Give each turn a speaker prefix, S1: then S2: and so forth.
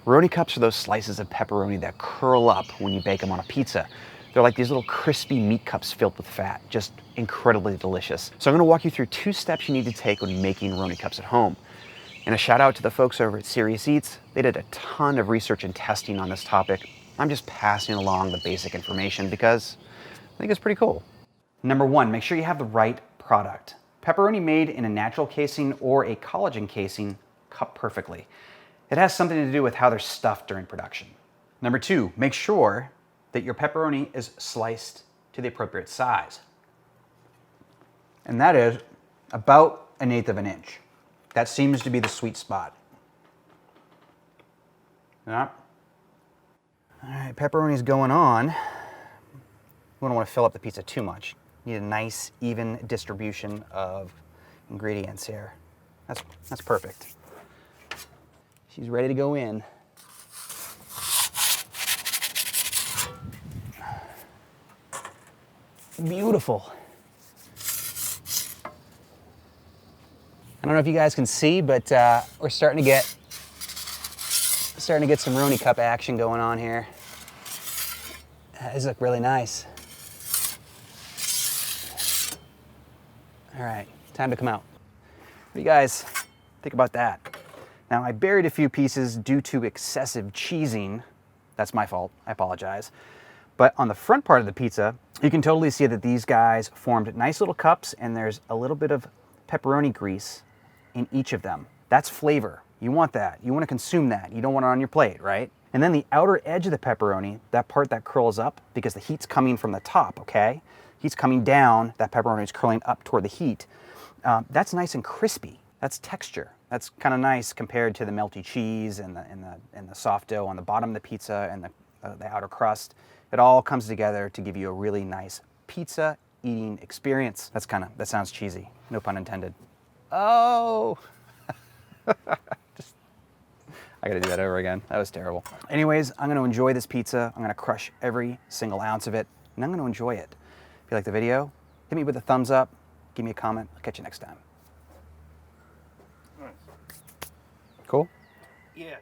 S1: Roni cups are those slices of pepperoni that curl up when you bake them on a pizza. They're like these little crispy meat cups filled with fat, just incredibly delicious. So I'm gonna walk you through 2 steps you need to take when making Roni cups at home. And a shout out to the folks over at Serious Eats. They did a ton of research and testing on this topic. I'm just passing along the basic information because I think it's pretty cool. Number 1, make sure you have the right product. Pepperoni made in a natural casing or a collagen casing cup perfectly. It has something to do with how they're stuffed during production. Number 2, make sure that your pepperoni is sliced to the appropriate size. And that is about 1/8 of an inch. That seems to be the sweet spot. Yeah. All right, pepperoni's going on. We don't want to fill up the pizza too much. You need a nice, even distribution of ingredients here. That's perfect. She's ready to go in. Beautiful. I don't know if you guys can see, but we're starting to get some Roni Cup action going on here. These look really nice. All right, time to come out. What do you guys think about that? Now, I buried a few pieces due to excessive cheesing. That's my fault, I apologize. But on the front part of the pizza, you can totally see that these guys formed nice little cups, and there's a little bit of pepperoni grease in each of them. That's flavor. You want that. You want to consume that. You don't want it on your plate, right? And then the outer edge of the pepperoni, that part that curls up, because the heat's coming from the top, okay? Heat's coming down, that pepperoni is curling up toward the heat. That's nice and crispy. That's texture. That's kind of nice compared to the melty cheese and the soft dough on the bottom of the pizza and the outer crust. It all comes together to give you a really nice pizza eating experience. That sounds cheesy, no pun intended. Oh, I gotta do that over again. That was terrible. Anyways, I'm gonna enjoy this pizza. I'm gonna crush every single ounce of it, and I'm gonna enjoy it. If you like the video, hit me with a thumbs up, give me a comment. I'll catch you next time.
S2: Nice.
S1: Cool?
S2: Yeah.